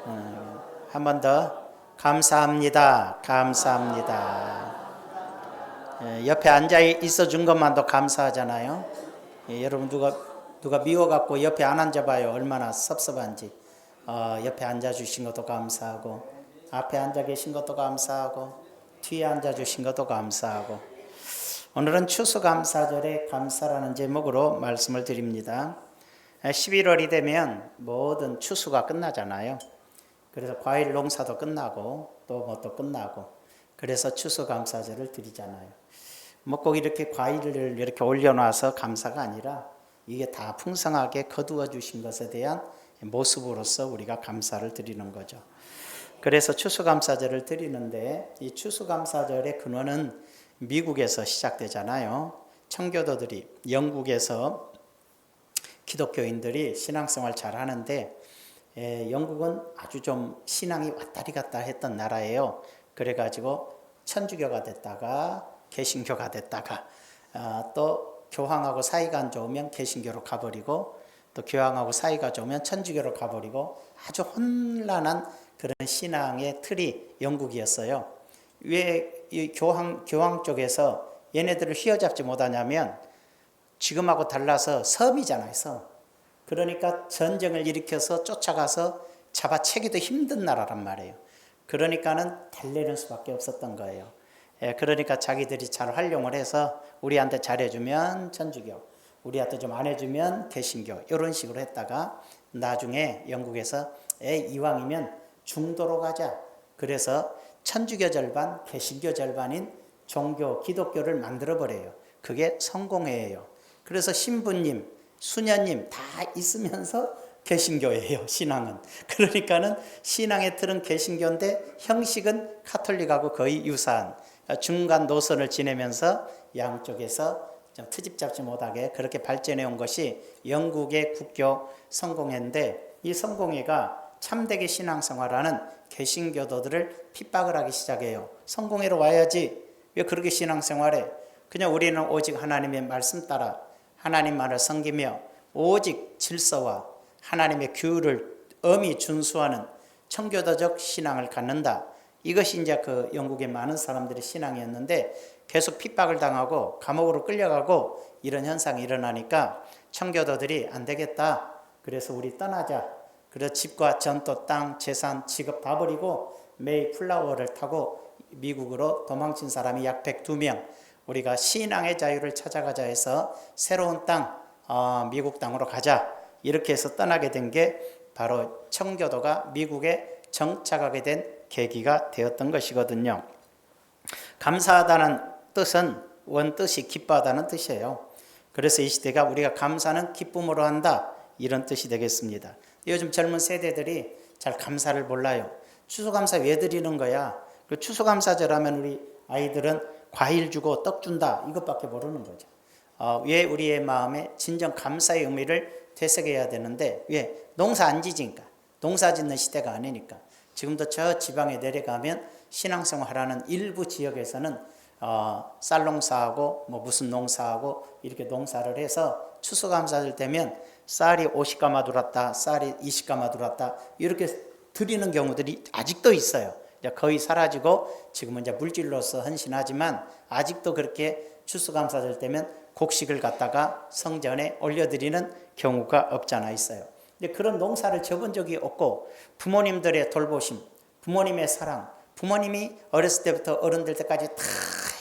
한 번 더. 감사합니다. 감사합니다. 옆에 앉아 있어 준 것만도 감사하잖아요. 여러분 누가 미워갖고 옆에 안 앉아봐요. 얼마나 섭섭한지. 옆에 앉아 주신 것도 감사하고, 앞에 앉아 계신 것도 감사하고, 뒤에 앉아 주신 것도 감사하고. 오늘은 추수감사절의 감사라는 제목으로 말씀을 드립니다. 11월이 되면 모든 추수가 끝나잖아요. 그래서 과일 농사도 끝나고 또 뭣도 끝나고, 그래서 추수감사절을 드리잖아요. 뭐 꼭 이렇게 과일을 이렇게 올려놔서 감사가 아니라 이게 다 풍성하게 거두어 주신 것에 대한 모습으로서 우리가 감사를 드리는 거죠. 그래서 추수감사절을 드리는데, 이 추수감사절의 근원은 미국에서 시작되잖아요. 청교도들이, 영국에서 기독교인들이 신앙생활 잘 하는데, 영국은 아주 좀 신앙이 왔다리 갔다 했던 나라예요. 그래가지고 천주교가 됐다가 개신교가 됐다가, 또 교황하고 사이가 안 좋으면 개신교로 가버리고, 또 교황하고 사이가 좋으면 천주교로 가버리고, 아주 혼란한 그런 신앙의 틀이 영국이었어요. 왜 이 교황 쪽에서 얘네들을 휘어잡지 못하냐면, 지금하고 달라서 섬이잖아요, 섬. 그러니까 전쟁을 일으켜서 쫓아가서 잡아채기도 힘든 나라란 말이에요. 그러니까는 달래는 수밖에 없었던 거예요. 그러니까 자기들이 잘 활용을 해서 우리한테 잘해주면 천주교, 우리한테 좀 안 해주면 개신교, 이런 식으로 했다가 나중에 영국에서 이왕이면 중도로 가자. 그래서 천주교 절반, 개신교 절반인 종교, 기독교를 만들어버려요. 그게 성공회예요. 그래서 신부님, 수녀님 다 있으면서 개신교예요, 신앙은. 그러니까는 신앙의 틀은 개신교인데 형식은 카톨릭하고 거의 유사한 중간 노선을 지내면서 양쪽에서 좀 트집 잡지 못하게 그렇게 발전해 온 것이 영국의 국교 성공회인데, 이 성공회가 참되게 신앙생활하는 개신교도들을 핍박을 하기 시작해요. 성공회로 와야지, 왜 그렇게 신앙생활해? 그냥 우리는 오직 하나님의 말씀 따라 하나님만을 섬기며 오직 질서와 하나님의 규율을 엄히 준수하는 청교도적 신앙을 갖는다. 이것이 이제 그 영국의 많은 사람들의 신앙이었는데, 계속 핍박을 당하고 감옥으로 끌려가고 이런 현상이 일어나니까 청교도들이 안 되겠다. 그래서 우리 떠나자. 그래서 집과 전토, 땅, 재산, 직업 다 버리고 메이플라워를 타고 미국으로 도망친 사람이 약 102명. 우리가 신앙의 자유를 찾아가자 해서 새로운 땅, 미국 땅으로 가자. 이렇게 해서 떠나게 된 게 바로 청교도가 미국에 정착하게 된 계기가 되었던 것이거든요. 감사하다는 뜻은 원뜻이 기뻐하다는 뜻이에요. 그래서 이 시대가 우리가 감사는 기쁨으로 한다, 이런 뜻이 되겠습니다. 요즘 젊은 세대들이 잘 감사를 몰라요. 추수감사 왜 드리는 거야? 그 추수감사절 하면 우리 아이들은 과일 주고 떡 준다, 이것밖에 모르는 거죠. 왜 우리의 마음에 진정 감사의 의미를 되새겨야 되는데, 왜? 농사 안 지니까. 농사 짓는 시대가 아니니까. 지금도 저 지방에 내려가면 신앙생활하는 일부 지역에서는 쌀 농사하고 뭐 무슨 농사하고 이렇게 농사를 해서 추수감사절 되면 쌀이 50가마 들어왔다, 쌀이 20가마 들어왔다, 이렇게 드리는 경우들이 아직도 있어요. 거의 사라지고 지금은 이제 물질로서 헌신하지만, 아직도 그렇게 추수감사절 되면 곡식을 갖다가 성전에 올려드리는 경우가 없지 않아 있어요. 근데 그런 농사를 접은 적이 없고, 부모님들의 돌보심, 부모님의 사랑, 부모님이 어렸을 때부터 어른될 때까지 다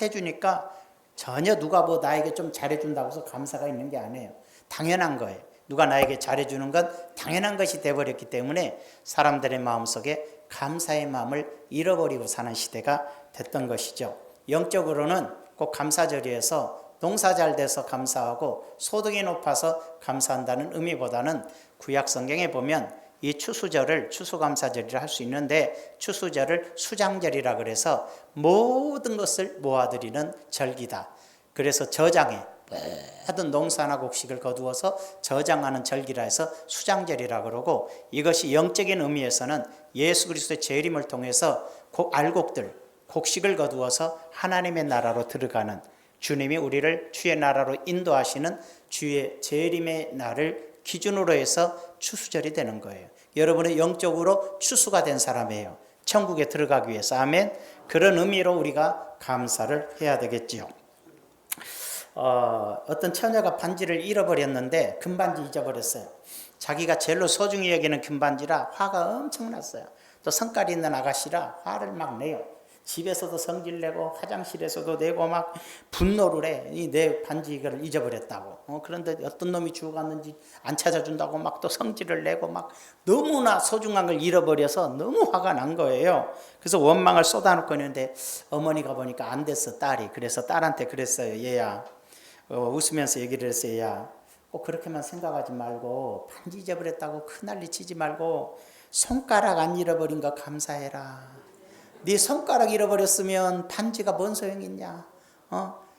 해주니까 전혀 누가 뭐 나에게 좀 잘해준다고 해서 감사가 있는 게 아니에요. 당연한 거예요. 누가 나에게 잘해주는 건 당연한 것이 되어버렸기 때문에 사람들의 마음속에 감사의 마음을 잃어버리고 사는 시대가 됐던 것이죠. 영적으로는 꼭 감사절이어서 농사 잘 돼서 감사하고 소득이 높아서 감사한다는 의미보다는 구약 성경에 보면 이 추수절을 추수감사절이라 할 수 있는데, 추수절을 수장절이라 그래서 모든 것을 모아드리는 절기다. 그래서 저장해 모든 농사나 곡식을 거두어서 저장하는 절기라 해서 수장절이라 그러고, 이것이 영적인 의미에서는 예수 그리스도의 재림을 통해서 알곡들, 곡식을 거두어서 하나님의 나라로 들어가는, 주님이 우리를 주의 나라로 인도하시는 주의 재림의 날을 기준으로 해서 추수절이 되는 거예요. 여러분의 영적으로 추수가 된 사람이에요. 천국에 들어가기 위해서. 아멘. 그런 의미로 우리가 감사를 해야 되겠지요. 어떤 처녀가 반지를 잃어버렸는데 금반지 잊어버렸어요. 자기가 제일로 소중히 여기는 금반지라 화가 엄청 났어요. 또 성깔이 있는 아가씨라 화를 막 내요. 집에서도 성질 내고 화장실에서도 내고 막 분노를 해. 내 반지 이걸 잊어버렸다고. 그런데 어떤 놈이 주워 갔는지 안 찾아준다고 막 또 성질을 내고 막 너무나 소중한 걸 잃어버려서 너무 화가 난 거예요. 그래서 원망을 쏟아놓고 있는데 어머니가 보니까 안 됐어, 딸이. 그래서 딸한테 그랬어요. 얘야, 웃으면서 얘기를 했어요. 얘야, 꼭 그렇게만 생각하지 말고 반지 잊어버렸다고 큰 난리 치지 말고 손가락 안 잃어버린 거 감사해라. 네 손가락 잃어버렸으면 반지가 뭔 소용있냐?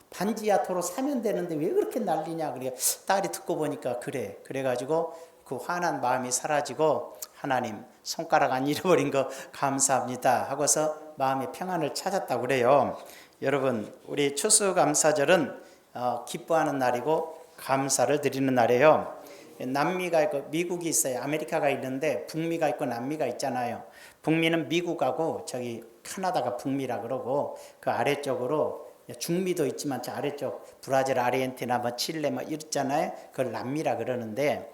반지야 도로 사면 되는데 왜 그렇게 난리냐? 그래 딸이 듣고 보니까 그래가지고 그 화난 마음이 사라지고 하나님 손가락 안 잃어버린 거 감사합니다 하고서 마음의 평안을 찾았다고 그래요. 여러분, 우리 추수감사절은 기뻐하는 날이고 감사를 드리는 날이에요. 남미가 있고 미국이 있어요. 아메리카가 있는데 북미가 있고 남미가 있잖아요. 북미는 미국하고 저기 카나다가 북미라 그러고 그 아래쪽으로 중미도 있지만 저 아래쪽 브라질, 아르헨티나, 뭐 칠레 뭐 이랬잖아요. 그걸 남미라 그러는데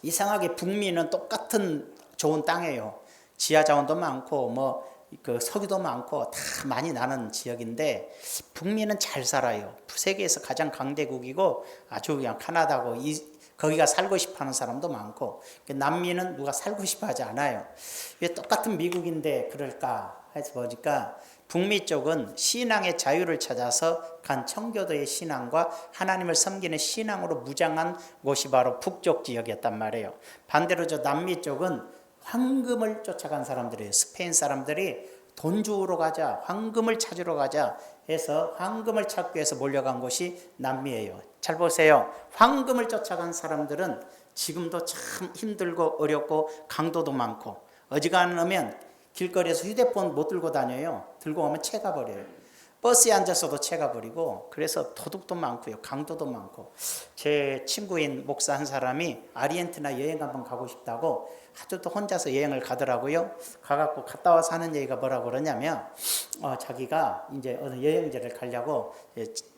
이상하게 북미는 똑같은 좋은 땅이에요. 지하 자원도 많고 뭐 그 석유도 많고 다 많이 나는 지역인데 북미는 잘 살아요. 세계에서 가장 강대국이고 아주 그냥 카나다고 거기가 살고 싶어하는 사람도 많고 남미는 누가 살고 싶어하지 않아요. 왜 똑같은 미국인데 그럴까 해서 보니까 북미 쪽은 신앙의 자유를 찾아서 간 청교도의 신앙과 하나님을 섬기는 신앙으로 무장한 곳이 바로 북쪽 지역이었단 말이에요. 반대로 저 남미 쪽은 황금을 쫓아간 사람들이에요. 스페인 사람들이 돈 주우러 가자, 황금을 찾으러 가자 해서 황금을 찾기 위해서 몰려간 곳이 남미예요. 잘 보세요. 황금을 쫓아간 사람들은 지금도 참 힘들고 어렵고 강도도 많고 어지간하면 길거리에서 휴대폰 못 들고 다녀요. 들고 가면 채가 버려요. 버스에 앉아서도 채가 버리고 그래서 도둑도 많고요. 강도도 많고. 제 친구인 목사 한 사람이 아르헨티나 여행 한번 가고 싶다고 아주 또 혼자서 여행을 가더라고요. 가갖고 갔다 와서 하는 얘기가 뭐라고 그러냐면 자기가 이제 어느 여행지를 가려고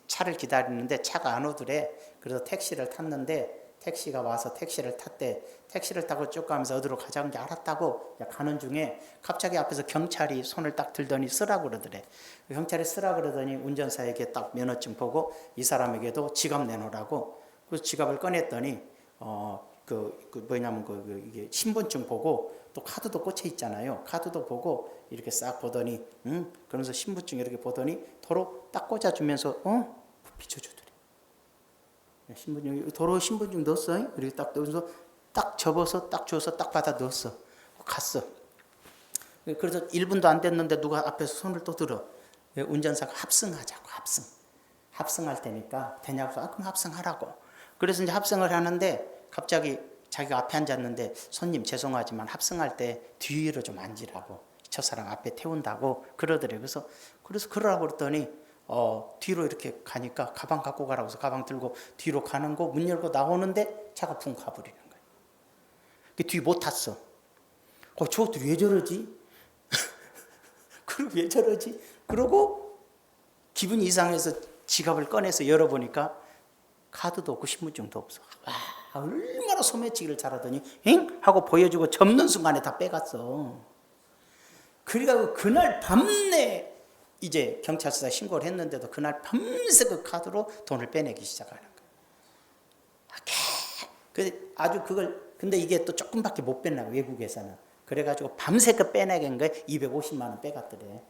차를 기다리는데 차가 안 오더래. 그래서 택시를 탔는데 택시가 와서 택시를 탔대. 택시를 타고 쭉 가면서 어디로 가자는 게 알았다고 가는 중에 갑자기 앞에서 경찰이 손을 딱 들더니 쓰라고 그러더래. 경찰이 쓰라 그러더니 운전사에게 딱 면허증 보고 이 사람에게도 지갑 내놓으라고. 그래서 지갑을 꺼냈더니 이게 신분증 보고 또 카드도 꽂혀 있잖아요. 카드도 보고 이렇게 싹 보더니 그러면서 신분증 이렇게 보더니 도로 딱 꽂아주면서 비춰주더래. 신분증 도로 신분증 넣었어? 이렇게 딱 넣어서 딱 접어서 딱 줘서 딱 받아 넣었어. 갔어. 그래서 1분도 안 됐는데 누가 앞에서 손을 또 들어. 운전사가 합승하자고. 합승할 테니까 되냐고. 그럼 합승하라고. 그래서 이제 합승을 하는데 갑자기 자기가 앞에 앉았는데 손님 죄송하지만 합승할 때 뒤로 좀 앉으라고. 저 사람 앞에 태운다고 그러더래요. 그래서 그러라고 그랬더니 뒤로 이렇게 가니까 가방 갖고 가라고 해서 가방 들고 뒤로 가는 거 문 열고 나오는데 차가 붕 가버리는 거예요. 뒤 못 탔어. 저것도 왜 저러지? 그리고 왜 저러지? 그러고 기분이 이상해서 지갑을 꺼내서 열어보니까 카드도 없고 신분증도 없어. 와, 얼마나 소매치기를 잘하더니 엥? 하고 보여주고 접는 순간에 다 빼갔어. 그래가지고 그날 밤내 이제 경찰서에 신고를 했는데도 그날 밤새 그 카드로 돈을 빼내기 시작하는 거예요. 근데 이게 또 조금밖에 못 뺐나 외국에서는. 그래가지고 밤새 그 빼내긴 거에 250만 원 빼갔더래.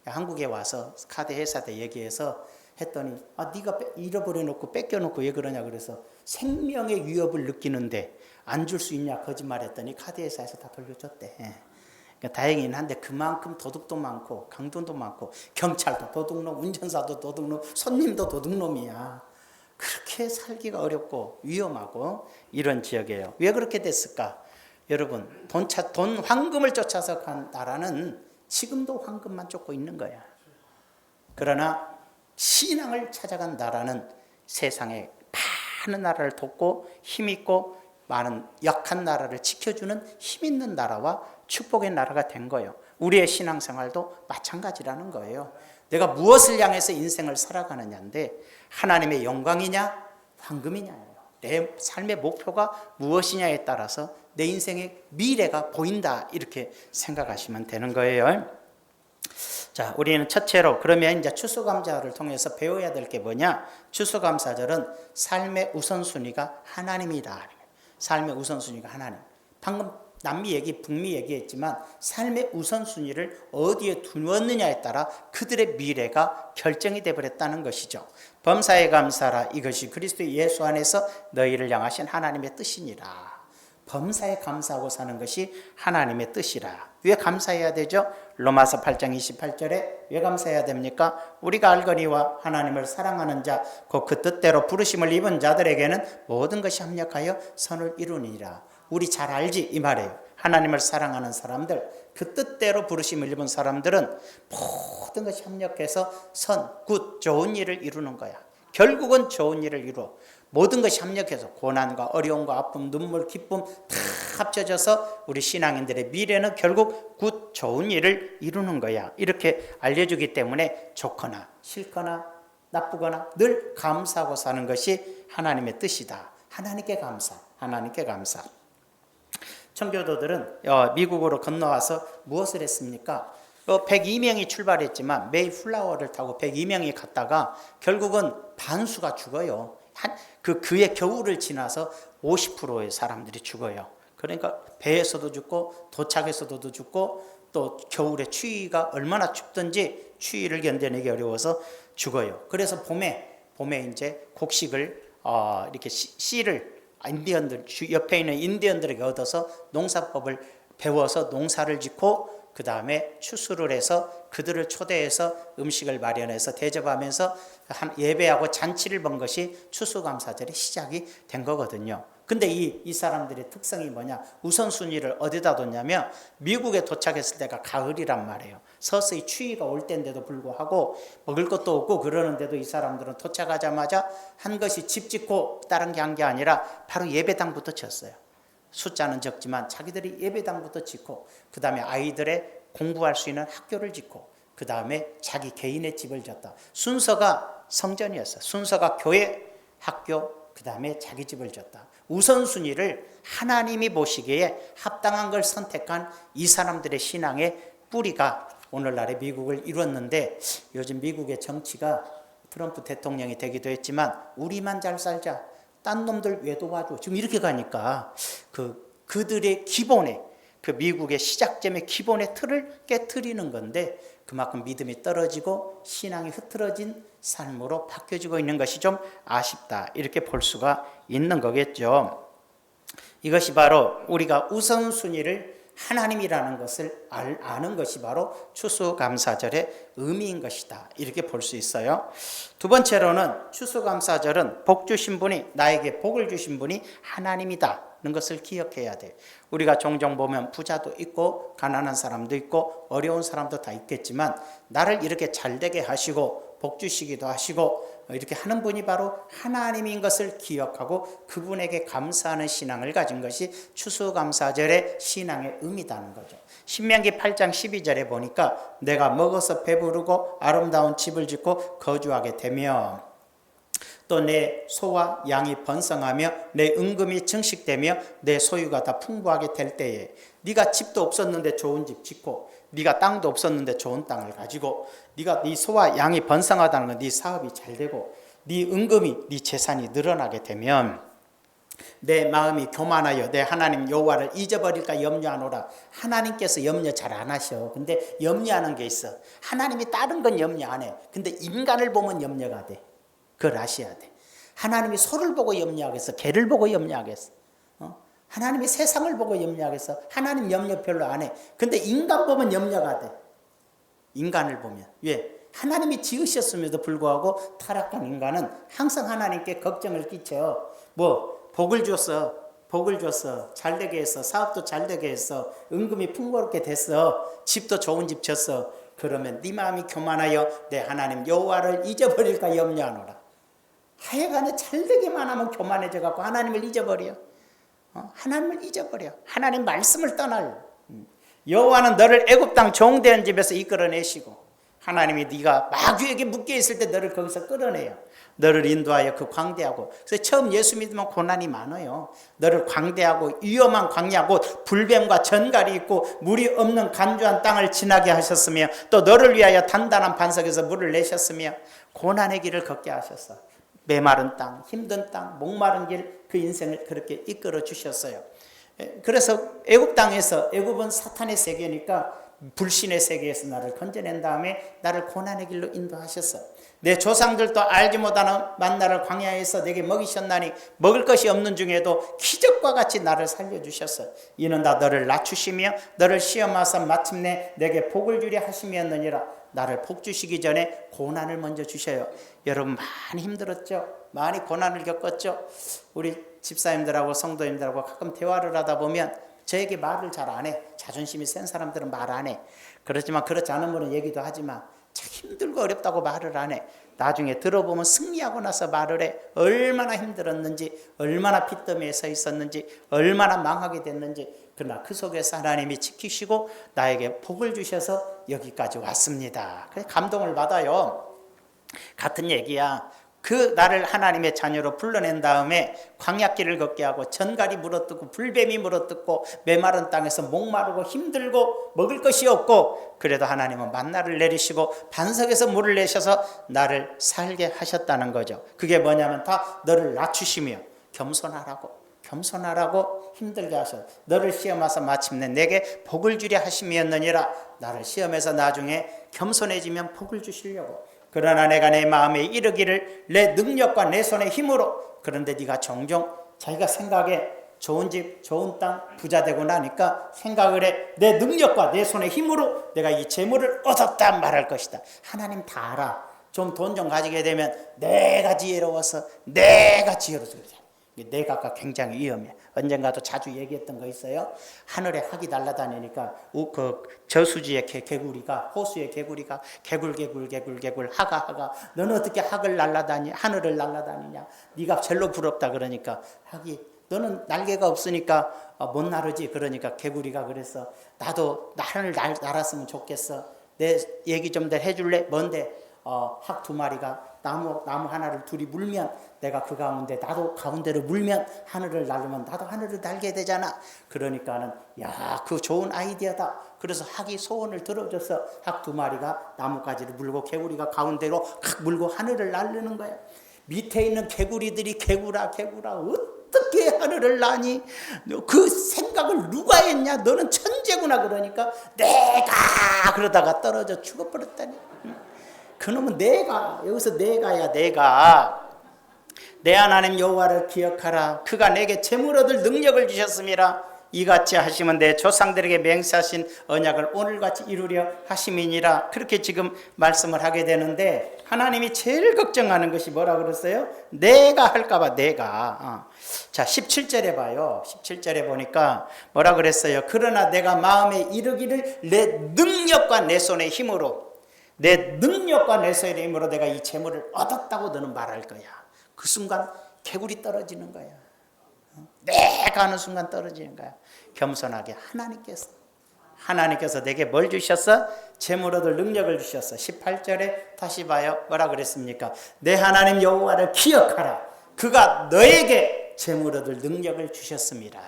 한국에 와서 카드 회사한테 얘기해서 했더니 네가 잃어버려 놓고 뺏겨 놓고 왜 그러냐 그래서 생명의 위협을 느끼는데 안 줄 수 있냐 거짓말했더니 카드 회사에서 다 돌려줬대. 그러니까 다행이긴 한데 그만큼 도둑도 많고 강도도 많고 경찰도 도둑놈, 운전사도 도둑놈, 손님도 도둑놈이야. 그렇게 살기가 어렵고 위험하고 이런 지역이에요. 왜 그렇게 됐을까? 여러분, 돈 황금을 쫓아서 간 나라는 지금도 황금만 쫓고 있는 거야. 그러나 신앙을 찾아간 나라는 세상에 많은 나라를 돕고 힘있고 많은 약한 나라를 지켜주는 힘 있는 나라와 축복의 나라가 된 거예요. 우리의 신앙생활도 마찬가지라는 거예요. 내가 무엇을 향해서 인생을 살아가느냐인데 하나님의 영광이냐 황금이냐예요. 내 삶의 목표가 무엇이냐에 따라서 내 인생의 미래가 보인다, 이렇게 생각하시면 되는 거예요. 자, 우리는 첫째로 그러면 이제 추수감사를 통해서 배워야 될 게 뭐냐? 추수감사절은 삶의 우선순위가 하나님이다. 삶의 우선순위가 하나님. 방금 남미 얘기, 북미 얘기했지만 삶의 우선순위를 어디에 두었느냐에 따라 그들의 미래가 결정이 되어버렸다는 것이죠. 범사에 감사라, 이것이 그리스도 예수 안에서 너희를 향하신 하나님의 뜻이니라. 범사에 감사하고 사는 것이 하나님의 뜻이라. 왜 감사해야 되죠? 로마서 8장 28절에 왜 감사해야 됩니까? 우리가 알거니와 하나님을 사랑하는 자, 곧 그 뜻대로 부르심을 입은 자들에게는 모든 것이 합력하여 선을 이루니라. 우리 잘 알지? 이 말이에요. 하나님을 사랑하는 사람들, 그 뜻대로 부르심을 입은 사람들은 모든 것이 합력해서 선, 굿, 좋은 일을 이루는 거야. 결국은 좋은 일을 이루어. 모든 것이 합력해서 고난과 어려움과 아픔, 눈물, 기쁨 다 합쳐져서 우리 신앙인들의 미래는 결국 굿, 좋은 일을 이루는 거야. 이렇게 알려주기 때문에 좋거나 싫거나 나쁘거나 늘 감사하고 사는 것이 하나님의 뜻이다. 하나님께 감사, 하나님께 감사. 청교도들은 미국으로 건너와서 무엇을 했습니까? 102명이 출발했지만 메이플라워를 타고 102명이 갔다가 결국은 반수가 죽어요. 그의 겨울을 지나서 50%의 사람들이 죽어요. 그러니까 배에서도 죽고 도착에서도 죽고 또 겨울에 추위가 얼마나 춥든지 추위를 견뎌내기 어려워서 죽어요. 그래서 봄에 이제 곡식을 이렇게 씨를 인디언들 옆에 있는 인디언들에게 얻어서 농사법을 배워서 농사를 짓고 그 다음에 추수를 해서 그들을 초대해서 음식을 마련해서 대접하면서 예배하고 잔치를 본 것이 추수감사절의 시작이 된 거거든요. 근데 이 사람들의 특성이 뭐냐? 우선순위를 어디다 뒀냐면 미국에 도착했을 때가 가을이란 말이에요. 서서히 추위가 올 때인데도 불구하고 먹을 것도 없고 그러는데도 이 사람들은 도착하자마자 한 것이 집 짓고 다른 게 한 게 아니라 바로 예배당부터 쳤어요. 숫자는 적지만 자기들이 예배당부터 짓고 그 다음에 아이들의 공부할 수 있는 학교를 짓고 그 다음에 자기 개인의 집을 졌다. 순서가 성전이었어. 순서가 교회, 학교, 그 다음에 자기 집을 졌다. 우선순위를 하나님이 보시기에 합당한 걸 선택한 이 사람들의 신앙의 뿌리가 오늘날의 미국을 이뤘는데 요즘 미국의 정치가 트럼프 대통령이 되기도 했지만 우리만 잘 살자, 딴 놈들 왜 도와줘, 지금 이렇게 가니까 그들의 기본에 그 미국의 시작점의 기본의 틀을 깨트리는 건데 그만큼 믿음이 떨어지고 신앙이 흐트러진 삶으로 바뀌어지고 있는 것이 좀 아쉽다, 이렇게 볼 수가 있는 거겠죠. 이것이 바로 우리가 우선순위를 하나님이라는 것을 아는 것이 바로 추수감사절의 의미인 것이다, 이렇게 볼 수 있어요. 두 번째로는 추수감사절은 복 주신 분이, 나에게 복을 주신 분이 하나님이다 는 것을 기억해야 돼. 우리가 종종 보면 부자도 있고 가난한 사람도 있고 어려운 사람도 다 있겠지만 나를 이렇게 잘되게 하시고 복 주시기도 하시고 이렇게 하는 분이 바로 하나님인 것을 기억하고 그분에게 감사하는 신앙을 가진 것이 추수감사절의 신앙의 의미다는 거죠. 신명기 8장 12절에 보니까 내가 먹어서 배부르고 아름다운 집을 짓고 거주하게 되며 또 내 소와 양이 번성하며 내 은금이 증식되며 내 소유가 다 풍부하게 될 때에 네가 집도 없었는데 좋은 집 짓고 네가 땅도 없었는데 좋은 땅을 가지고 네 소와 양이 번성하다는 건 네 사업이 잘 되고 네 은금이, 네 재산이 늘어나게 되면 내 마음이 교만하여 내 하나님 여호와를 잊어버릴까 염려하노라. 하나님께서 염려 잘 안 하셔. 근데 염려하는 게 있어. 하나님이 다른 건 염려 안 해. 근데 인간을 보면 염려가 돼. 그걸 아셔야 돼. 하나님이 소를 보고 염려하겠어? 개를 보고 염려하겠어? 하나님이 세상을 보고 염려하겠어? 하나님 염려 별로 안 해. 근데 인간 보면 염려가 돼. 인간을 보면. 왜? 하나님이 지으셨음에도 불구하고 타락한 인간은 항상 하나님께 걱정을 끼쳐. 복을 줬어. 복을 줬어. 잘되게 했어. 사업도 잘되게 했어. 은금이 풍부하게 됐어. 집도 좋은 집 졌어. 그러면 네 마음이 교만하여 내 하나님 여호와를 잊어버릴까 염려하노라. 하여간에 잘되기만 하면 교만해져 갖고 하나님을 잊어버려. 하나님을 잊어버려. 하나님 말씀을 떠날. 여호와는 너를 애굽 땅 종되는 집에서 이끌어내시고 하나님이 네가 마귀에게 묶여 있을 때 너를 거기서 끌어내요. 너를 인도하여 그 광대하고. 그래서 처음 예수 믿으면 고난이 많아요. 너를 광대하고 위험한 광야 곧 불뱀과 전갈이 있고 물이 없는 간주한 땅을 지나게 하셨으며 또 너를 위하여 단단한 반석에서 물을 내셨으며 고난의 길을 걷게 하셨어. 메마른 땅, 힘든 땅, 목마른 길 그 인생을 그렇게 이끌어 주셨어요. 그래서 애굽 땅에서 애굽은 사탄의 세계니까 불신의 세계에서 나를 건져낸 다음에 나를 고난의 길로 인도하셨어. 내 조상들도 알지 못하는 만나를 광야에서 내게 먹이셨나니 먹을 것이 없는 중에도 기적과 같이 나를 살려주셨어. 이는 다 너를 낮추시며 너를 시험하사 마침내 내게 복을 주려 하심이었느니라. 나를 복 주시기 전에 고난을 먼저 주셔요. 여러분 많이 힘들었죠? 많이 고난을 겪었죠? 우리 집사님들하고 성도님들하고 가끔 대화를 하다 보면 저에게 말을 잘 안 해. 자존심이 센 사람들은 말 안 해. 그렇지만 그렇지 않은 분은 얘기도 하지만 참 힘들고 어렵다고 말을 안 해. 나중에 들어보면 승리하고 나서 말을 해. 얼마나 힘들었는지, 얼마나 빚더미에 서 있었는지, 얼마나 망하게 됐는지. 그러나 그 속에서 하나님이 지키시고 나에게 복을 주셔서 여기까지 왔습니다. 그래서 감동을 받아요. 같은 얘기야. 그 나를 하나님의 자녀로 불러낸 다음에 광야길을 걷게 하고 전갈이 물어뜯고 불뱀이 물어뜯고 메마른 땅에서 목마르고 힘들고 먹을 것이 없고 그래도 하나님은 만나를 내리시고 반석에서 물을 내셔서 나를 살게 하셨다는 거죠. 그게 뭐냐면 다 너를 낮추시며 겸손하라고 힘들게 하셔. 너를 시험하사 마침내 내게 복을 주려 하심이었느니라. 나를 시험해서 나중에 겸손해지면 복을 주시려고. 그러나 내가 내 마음에 이르기를 내 능력과 내 손의 힘으로. 그런데 네가 종종 자기가 생각에 좋은 집 좋은 땅 부자 되고 나니까 생각을 해. 내 능력과 내 손의 힘으로 내가 이 재물을 얻었다 말할 것이다. 하나님 다 알아. 좀 돈 좀 가지게 되면 내가 지혜로워서 내가가 굉장히 위험해. 언젠가도 자주 얘기했던 거 있어요. 하늘에 학이 날아다니니까 그 저수지의 개구리가 호수의 개구리가 개굴 하가 너는 어떻게 학을 날아다니 하늘을 날아다니냐. 네가 제일로 부럽다. 그러니까 학이 너는 날개가 없으니까 못 나르지. 그러니까 개구리가 그랬어. 나도 하늘 날았으면 좋겠어. 내 얘기 좀 더 해줄래? 뭔데? 학 두 마리가 나무 하나를 둘이 물면 내가 그 가운데 나도 가운데로 물면 하늘을 날르면 나도 하늘을 날게 되잖아. 그러니까는 야, 그 좋은 아이디어다. 그래서 학이 소원을 들어줘서 학 두 마리가 나뭇가지를 물고 개구리가 가운데로 물고 하늘을 날르는 거야. 밑에 있는 개구리들이 개구라 어떻게 하늘을 나니? 그 생각을 누가 했냐? 너는 천재구나. 그러니까 내가 그러다가 떨어져 죽어버렸다니. 그놈은 내가 여기서 내가야. 내 하나님 여호와를 기억하라. 그가 내게 재물 얻을 능력을 주셨음이라. 이같이 하시면 내 조상들에게 맹세하신 언약을 오늘같이 이루려 하심이니라. 그렇게 지금 말씀을 하게 되는데 하나님이 제일 걱정하는 것이 뭐라 그랬어요? 내가 할까봐. 내가. 자 17절에 봐요. 17절에 보니까 뭐라 그랬어요? 그러나 내가 마음에 이르기를 내 능력과 내 손의 힘으로 내 능력과 내 손의 힘으로 내가 이 재물을 얻었다고 너는 말할 거야. 그 순간 개구리 떨어지는 거야. 내가 하는 순간 떨어지는 거야. 겸손하게 하나님께서 내게 뭘 주셨어? 재물 얻을 능력을 주셨어. 18절에 다시 봐요. 뭐라 그랬습니까? 내 하나님 여호와를 기억하라. 그가 너에게 재물 얻을 능력을 주셨습니다.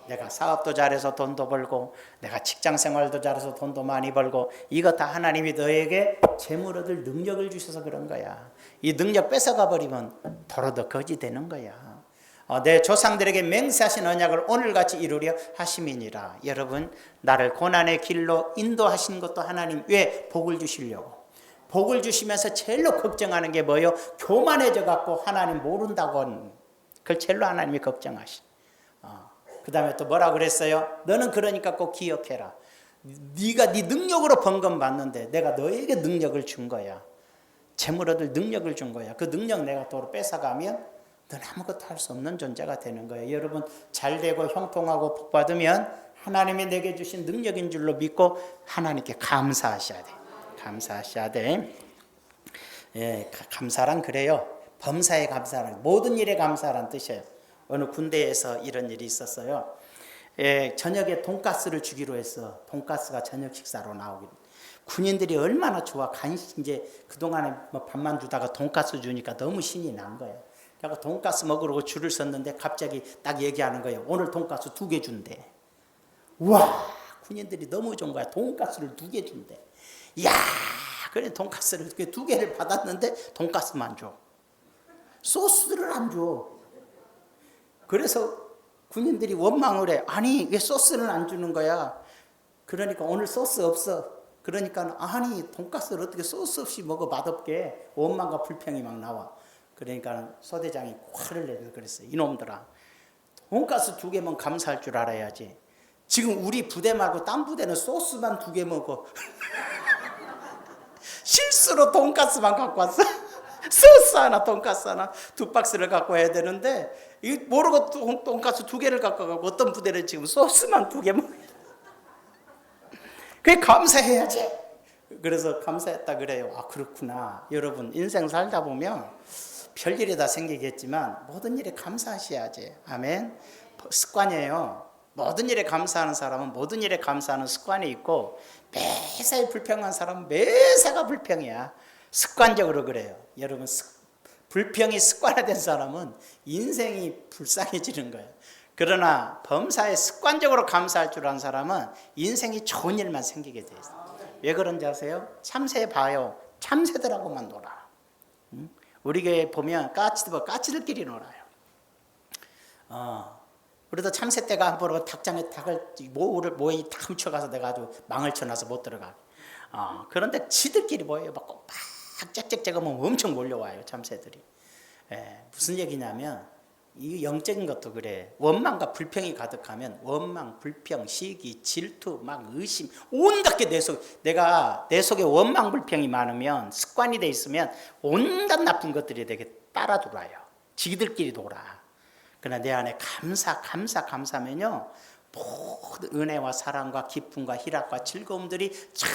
내가 사업도 잘해서 돈도 벌고 내가 직장생활도 잘해서 돈도 많이 벌고 이거 다 하나님이 너에게 재물 얻을 능력을 주셔서 그런 거야. 이 능력 뺏어가 버리면 도로도 거지 되는 거야. 내 조상들에게 맹세하신 언약을 오늘같이 이루려 하심이니라. 여러분 나를 고난의 길로 인도하신 것도 하나님. 왜? 복을 주시려고. 복을 주시면서 제일로 걱정하는 게 뭐예요? 교만해져 갖고 하나님 모른다고. 그걸 제일로 하나님이 걱정하시. 그 다음에 또 뭐라 그랬어요? 너는 그러니까 꼭 기억해라. 네가 네 능력으로 번금 받는데 내가 너에게 능력을 준 거야. 재물 얻을 능력을 준 거야. 그 능력 내가 도로 뺏어가면 넌 아무것도 할 수 없는 존재가 되는 거예요. 여러분 잘되고 형통하고 복 받으면 하나님이 내게 주신 능력인 줄로 믿고 하나님께 감사하셔야 돼. 감사하셔야 돼. 예, 감사란 그래요. 범사에 감사란, 모든 일에 감사란 뜻이에요. 어느 군대에서 이런 일이 있었어요. 저녁에 돈가스를 주기로 했어. 돈가스가 저녁 식사로 나오기로. 군인들이 얼마나 좋아. 간식 이제 그동안에 뭐 밥만 주다가 돈가스 주니까 너무 신이 난 거예요. 그래서 돈가스 먹으러 줄을 섰는데 갑자기 딱 얘기하는 거예요. 오늘 돈가스 2개 준대. 우와, 군인들이 너무 좋은 거야. 돈가스를 2개 준대. 이야, 그래 돈가스를 2개를 받았는데 돈가스만 줘. 소스를 안 줘. 그래서 군인들이 원망을 해. 아니 왜 소스는 안 주는 거야? 그러니까 오늘 소스 없어. 그러니까 아니 돈가스를 어떻게 소스 없이 먹어 맛없게. 원망과 불평이 막 나와. 그러니까 소대장이 화를 내서 그랬어요. 이놈들아, 돈가스 2개면 감사할 줄 알아야지. 지금 우리 부대 말고 딴 부대는 소스만 2개 먹어. 실수로 돈가스만 갖고 왔어. 소스 하나, 돈가스 하나, 2박스를 갖고 와야 되는데 모르고 돈가스 2개를 갖고 가고 어떤 부대는 지금 소스만 2개 먹어. 그게 감사해야지. 그래서 감사했다 그래요. 아, 그렇구나. 여러분 인생 살다 보면 별일이 다 생기겠지만 모든 일에 감사하셔야지. 아멘. 습관이에요. 모든 일에 감사하는 사람은 모든 일에 감사하는 습관이 있고, 매사에 불평한 사람은 매사가 불평이야. 습관적으로 그래요. 여러분 불평이 습관화된 사람은 인생이 불쌍해지는 거예요. 그러나 범사에 습관적으로 감사할 줄 아는 사람은 인생이 좋은 일만 생기게 돼 있어요. 왜 그런지 아세요? 참새 봐요. 참새들하고만 놀아. 우리 교회 보면 까치들끼리 놀아요. 우리도 참새 때가 한 번 닭장에 닭을 모이 다 훔쳐가서 내가 아주 망을 쳐놔서 못 들어가. 그런데 지들끼리 모여요. 막 짹짹짹하면 엄청 몰려와요, 참새들이. 무슨 얘기냐면 이 영적인 것도 그래. 원망과 불평이 가득하면 원망, 불평, 시기, 질투, 막 의심, 온갖 게 내가 내 속에 원망, 불평이 많으면, 습관이 돼 있으면 온갖 나쁜 것들이 되게 따라 들어와요. 지들끼리 놀아. 그러나 내 안에 감사면요, 모든 은혜와 사랑과 기쁨과 희락과 즐거움들이 쫙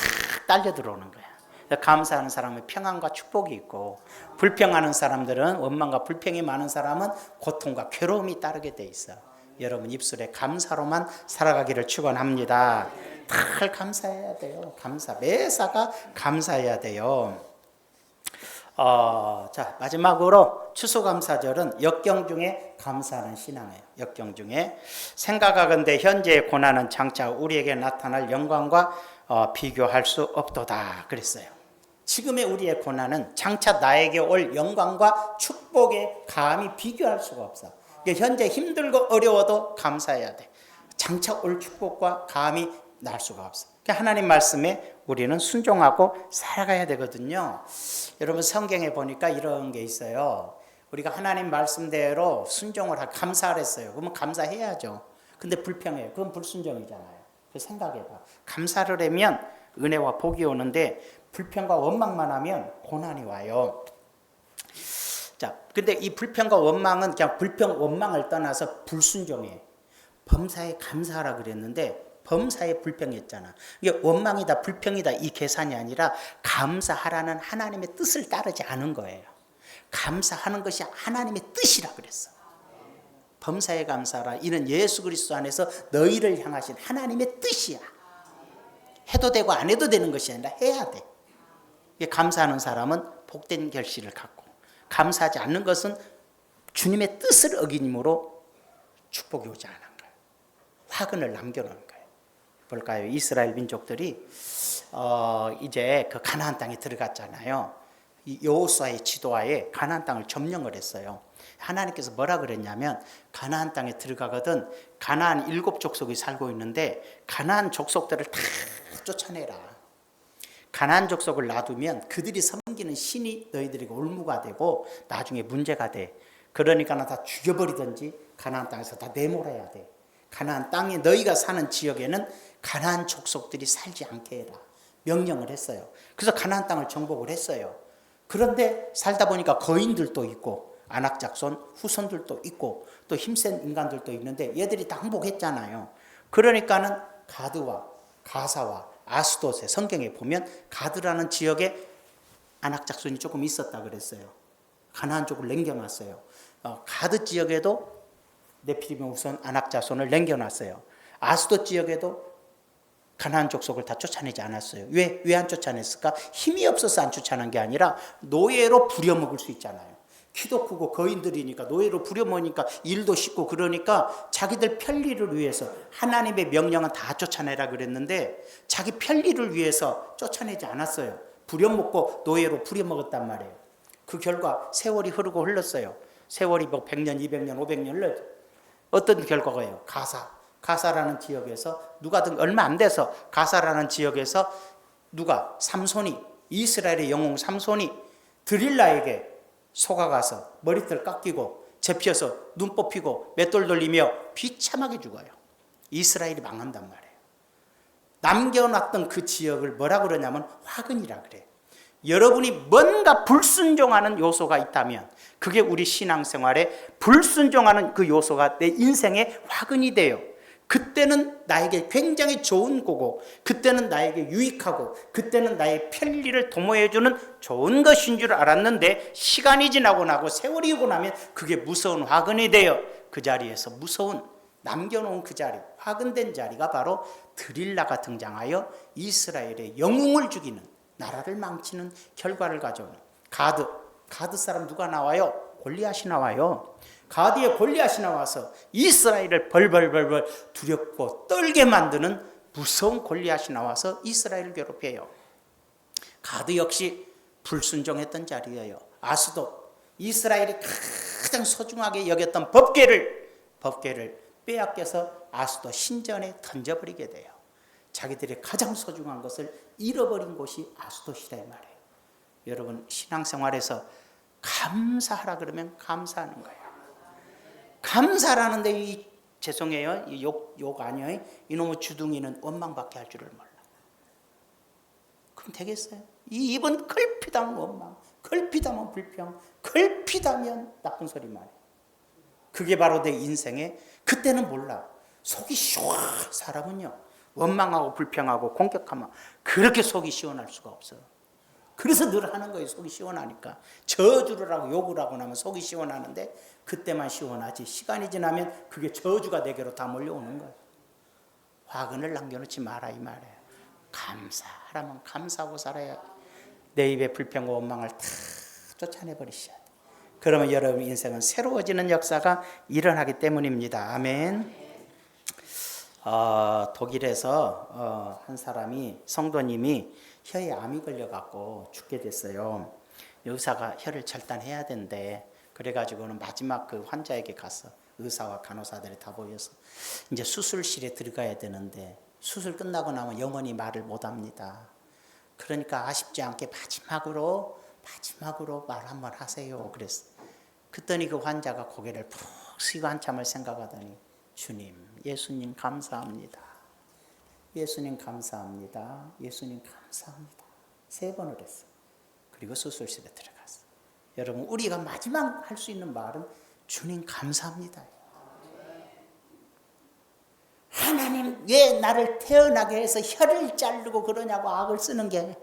딸려 들어오는 거야. 감사하는 사람은 평안과 축복이 있고, 불평하는 사람들은, 원망과 불평이 많은 사람은 고통과 괴로움이 따르게 돼 있어. 여러분 입술에 감사로만 살아가기를 축원합니다. 늘 감사해야 돼요. 매사가 감사해야 돼요. 자, 마지막으로 추수감사절은 역경 중에 감사하는 신앙이에요. 역경 중에 생각하건대 현재의 고난은 장차 우리에게 나타날 영광과 비교할 수 없도다 그랬어요. 지금의 우리의 고난은 장차 나에게 올 영광과 축복에 감히 비교할 수가 없어. 현재 힘들고 어려워도 감사해야 돼. 장차 올 축복과 감히 날 수가 없어. 하나님 말씀에 우리는 순종하고 살아가야 되거든요. 여러분 성경에 보니까 이런 게 있어요. 우리가 하나님 말씀대로 순종을 하고 감사를 했어요. 그러면 감사해야죠. 근데 불평해요. 그건 불순종이잖아요. 생각해봐. 감사를 하면 은혜와 복이 오는데 불평과 원망만 하면 고난이 와요. 자, 근데 이 불평과 원망은 그냥 불평, 원망을 떠나서 불순종이에요. 범사에 감사하라 그랬는데 범사에 불평했잖아. 이게 원망이다, 불평이다 이 계산이 아니라 감사하라는 하나님의 뜻을 따르지 않은 거예요. 감사하는 것이 하나님의 뜻이라 그랬어. 범사에 감사하라. 이는 예수 그리스도 안에서 너희를 향하신 하나님의 뜻이야. 해도 되고 안 해도 되는 것이 아니라 해야 돼. 감사하는 사람은 복된 결실을 갖고, 감사하지 않는 것은 주님의 뜻을 어기므로 축복이 오지 않은 거예요. 화근을 남겨놓은 거예요. 볼까요? 이스라엘 민족들이 이제 그 가나안 땅에 들어갔잖아요. 여호수아의 지도하에 가나안 땅을 점령을 했어요. 하나님께서 뭐라 그랬냐면 가나안 땅에 들어가거든 가나안 7족속이 살고 있는데 가나안 족속들을 다 쫓아내라. 가나안 족속을 놔두면 그들이 섬기는 신이 너희들에게 올무가 되고 나중에 문제가 돼. 그러니까 다 죽여버리든지 가나안 땅에서 다 내몰아야 돼. 가나안 땅에 너희가 사는 지역에는 가나안 족속들이 살지 않게 해라. 명령을 했어요. 그래서 가나안 땅을 정복을 했어요. 그런데 살다 보니까 거인들도 있고 안악작손 후손들도 있고 또 힘센 인간들도 있는데 얘들이 다 항복했잖아요. 그러니까는 가드와 가사와 아스돗에 성경에 보면 가드라는 지역에 안악작손이 조금 있었다 그랬어요. 가나안 쪽을 남겨놨어요. 가드 지역에도 네피림의 우선 아낙 자손을 남겨놨어요. 아스돗 지역에도 가나안 족속을 다 쫓아내지 않았어요. 왜 안 쫓아냈을까? 힘이 없어서 안 쫓아낸 게 아니라 노예로 부려먹을 수 있잖아요. 키도 크고 거인들이니까 노예로 부려먹으니까 일도 쉽고 그러니까 자기들 편리를 위해서 하나님의 명령은 다 쫓아내라 그랬는데 자기 편리를 위해서 쫓아내지 않았어요. 부려먹고 노예로 부려먹었단 말이에요. 그 결과 세월이 흐르고 흘렀어요. 세월이 뭐 100년, 200년, 500년 흘렀죠. 어떤 결과가요? 가사라는 지역에서 누가든 얼마 안 돼서 가사라는 지역에서 누가 삼손이 이스라엘의 영웅 삼손이 드릴라에게 속아가서 머리털 깎이고 접혀서 눈 뽑히고 맷돌 돌리며 비참하게 죽어요. 이스라엘이 망한단 말이에요. 남겨놨던 그 지역을 뭐라 그러냐면 화근이라 그래요. 여러분이 뭔가 불순종하는 요소가 있다면 그게 우리 신앙생활에 불순종하는 그 요소가 내 인생의 화근이 돼요. 그때는 나에게 굉장히 좋은 거고 그때는 나에게 유익하고 그때는 나의 편리를 도모해주는 좋은 것인 줄 알았는데 시간이 지나고 나고 세월이 오고 나면 그게 무서운 화근이 돼요. 그 자리에서 무서운 남겨놓은 그 자리, 화근된 자리가 바로 드릴라가 등장하여 이스라엘의 영웅을 죽이는 나라를 망치는 결과를 가져오는 가드 사람 누가 나와요? 골리앗이 나와요. 가드의 골리앗이 나와서 이스라엘을 벌벌벌벌 두렵고 떨게 만드는 무서운 골리앗이 나와서 이스라엘을 괴롭혀요. 가드 역시 불순종했던 자리예요. 아스도 이스라엘이 가장 소중하게 여겼던 법궤를 빼앗겨서 아스도 신전에 던져버리게 돼요. 자기들의 가장 소중한 것을 잃어버린 곳이 아스돗이라 말이에요. 여러분 신앙생활에서 감사하라 그러면 감사하는 거예요. 감사라는데 죄송해요. 욕 아니에요. 이놈의 주둥이는 원망밖에 할 줄을 몰라. 그럼 되겠어요? 이 입은 걸핏하면 원망, 걸핏하면 불평, 걸핏하면 나쁜 소리만 해요. 그게 바로 내 인생의 그때는 몰라. 속이 시원 사람은요. 원망하고 불평하고 공격하면 그렇게 속이 시원할 수가 없어요. 그래서 늘 하는 거예요. 속이 시원하니까. 저주를 하고 욕을 하고 나면 속이 시원하는데 그때만 시원하지 시간이 지나면 그게 저주가 내게로 다 몰려오는 거예요. 화근을 남겨놓지 마라 이 말이에요. 감사하라면 감사하고 살아야 내 입에 불평과 원망을 다 쫓아내버리셔야 돼요. 그러면 여러분 인생은 새로워지는 역사가 일어나기 때문입니다. 아멘. 독일에서 한 사람이 성도님이 혀에 암이 걸려갖고 죽게 됐어요. 의사가 혀를 절단해야 된대. 그래가지고는 마지막 그 환자에게 가서 의사와 간호사들이 다 모여서 이제 수술실에 들어가야 되는데 수술 끝나고 나면 영원히 말을 못합니다. 그러니까 아쉽지 않게 마지막으로 말 한번 하세요. 그랬어. 그랬더니 그 환자가 고개를 푹 숙이고 한참을 생각하더니 주님, 예수님 감사합니다. 예수님 감사합니다. 예수님 감사합니다. 3번을 했어. 그리고 수술실에 들어갔어. 여러분 우리가 마지막 할 수 있는 말은 주님 감사합니다. 하나님 왜 나를 태어나게 해서 혀를 자르고 그러냐고 악을 쓰는 게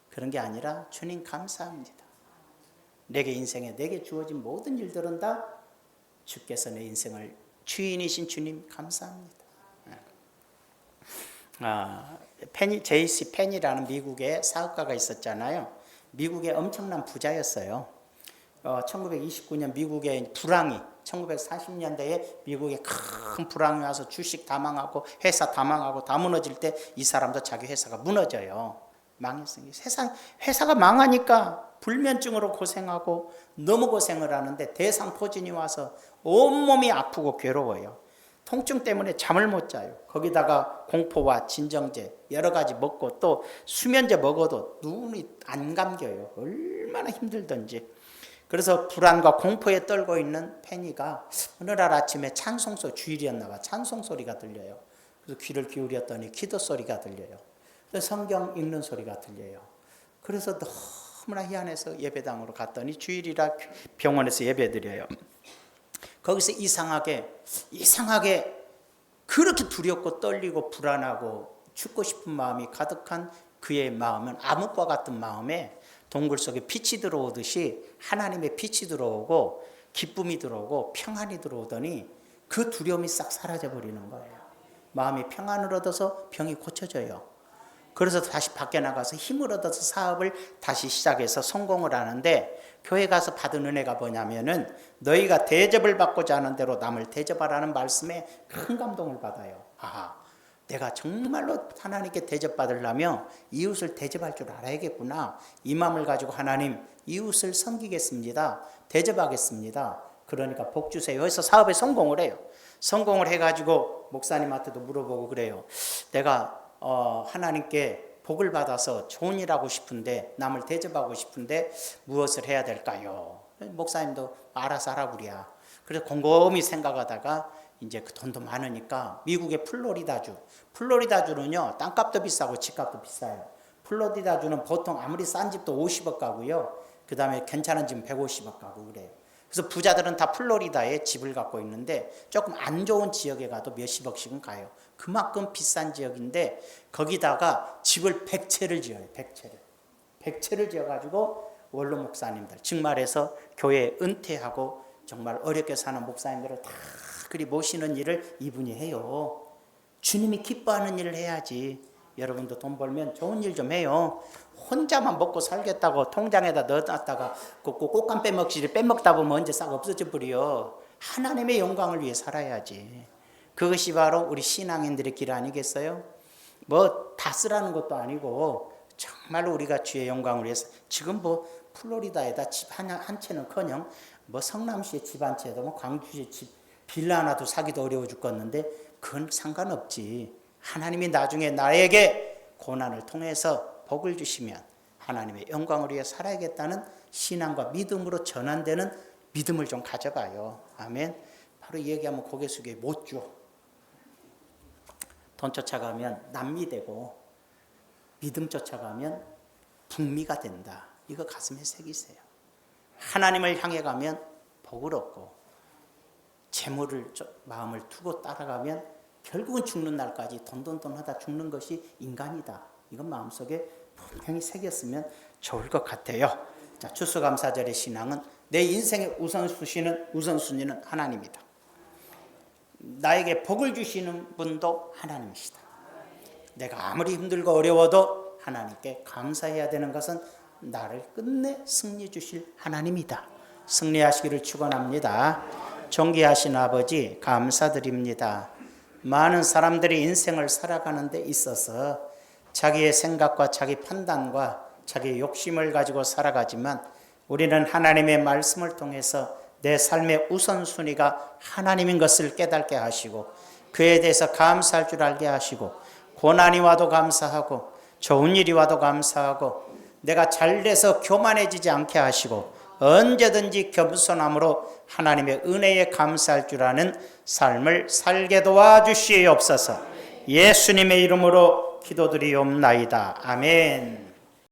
그런 게 아니라 주님 감사합니다. 내게 인생에 내게 주어진 모든 일들은 다 주께서 내 인생을 주인이신 주님 감사합니다. 제이씨 펜이라는 미국의 사업가가 있었잖아요. 미국의 엄청난 부자였어요. 1929년 미국의 불황이 1940년대에 미국에 큰 불황이 와서 주식 다 망하고 회사 다 망하고 다 무너질 때 이 사람도 자기 회사가 무너져요. 망했어요. 회사가 망하니까 불면증으로 고생하고 너무 고생을 하는데 대상포진이 와서 온몸이 아프고 괴로워요. 통증 때문에 잠을 못 자요. 거기다가 공포와 진정제 여러 가지 먹고 또 수면제 먹어도 눈이 안 감겨요. 얼마나 힘들던지. 그래서 불안과 공포에 떨고 있는 페니가 어느 날 아침에 찬송소 주일이었나 봐. 찬송 소리가 들려요. 그래서 귀를 기울였더니 기도 소리가 들려요. 성경 읽는 소리가 들려요. 그래서 너무나 희한해서 예배당으로 갔더니 주일이라 병원에서 예배드려요. 거기서 이상하게 그렇게 두렵고 떨리고 불안하고 죽고 싶은 마음이 가득한 그의 마음은 암흑과 같은 마음에 동굴 속에 빛이 들어오듯이 하나님의 빛이 들어오고 기쁨이 들어오고 평안이 들어오더니 그 두려움이 싹 사라져 버리는 거예요. 마음이 평안을 얻어서 병이 고쳐져요. 그래서 다시 밖에 나가서 힘을 얻어서 사업을 다시 시작해서 성공을 하는데, 교회 가서 받은 은혜가 뭐냐면은 너희가 대접을 받고자 하는 대로 남을 대접하라는 말씀에 큰 감동을 받아요. 아하, 내가 정말로 하나님께 대접받으려면 이웃을 대접할 줄 알아야겠구나. 이 마음을 가지고 하나님, 이웃을 섬기겠습니다. 대접하겠습니다. 그러니까 복 주세요 해서 사업에 성공을 해요. 성공을 해가지고 목사님한테도 물어보고 그래요. 내가 하나님께 복을 받아서 좋은 일 하고 싶은데, 남을 대접하고 싶은데 무엇을 해야 될까요? 목사님도 알아서 하라 그래야. 그래서 곰곰이 생각하다가 이제 그 돈도 많으니까 미국의 플로리다주는요, 땅값도 비싸고 집값도 비싸요. 플로리다주는 보통 아무리 싼 집도 50억 가고요, 그 다음에 괜찮은 집은 150억 가고 그래요. 그래서 부자들은 다 플로리다에 집을 갖고 있는데 조금 안 좋은 지역에 가도 몇십억씩은 가요. 그만큼 비싼 지역인데 거기다가 집을 100채를 지어요. 100채를 지어가지고 원로 목사님들, 즉 말해서 교회 은퇴하고 정말 어렵게 사는 목사님들을 다 그리 모시는 일을 이분이 해요. 주님이 기뻐하는 일을 해야지. 여러분도 돈 벌면 좋은 일 좀 해요. 혼자만 먹고 살겠다고 통장에다 넣어놨다가 꽃감 빼먹다 보면 언제 싹 없어져 버려. 하나님의 영광을 위해 살아야지. 그것이 바로 우리 신앙인들의 길 아니겠어요? 뭐 다 쓰라는 것도 아니고 정말로 우리가 주의 영광을 위해서, 지금 뭐 플로리다에다 집 한 채는커녕 뭐 성남시에 집 한 채도 뭐 광주시에 집 빌라 하나도 사기도 어려워 죽겠는데 그건 상관없지. 하나님이 나중에 나에게 고난을 통해서 복을 주시면 하나님의 영광을 위해 살아야겠다는 신앙과 믿음으로 전환되는 믿음을 좀 가져봐요. 아멘. 바로 이 얘기하면 고개 숙여 못 줘. 돈 쫓아가면 남미되고 믿음 쫓아가면 북미가 된다. 이거 가슴에 새기세요. 하나님을 향해 가면 복을 얻고, 재물을 마음을 두고 따라가면 결국은 죽는 날까지 돈 하다 죽는 것이 인간이다. 이건 마음속에 분명히 새겼으면 좋을 것 같아요. 자, 추수감사절의 신앙은 내 인생의 우선순위는 하나님이다. 나에게 복을 주시는 분도 하나님이시다. 내가 아무리 힘들고 어려워도 하나님께 감사해야 되는 것은 나를 끝내 승리 주실 하나님이다. 승리하시기를 축원합니다. 존귀하신 아버지, 감사드립니다. 많은 사람들이 인생을 살아가는 데 있어서 자기의 생각과 자기 판단과 자기 욕심을 가지고 살아가지만, 우리는 하나님의 말씀을 통해서 내 삶의 우선순위가 하나님인 것을 깨닫게 하시고, 그에 대해서 감사할 줄 알게 하시고, 고난이 와도 감사하고 좋은 일이 와도 감사하고, 내가 잘돼서 교만해지지 않게 하시고 언제든지 겸손함으로 하나님의 은혜에 감사할 줄 아는 삶을 살게 도와주시옵소서. 예수님의 이름으로 기도드리옵나이다. 아멘.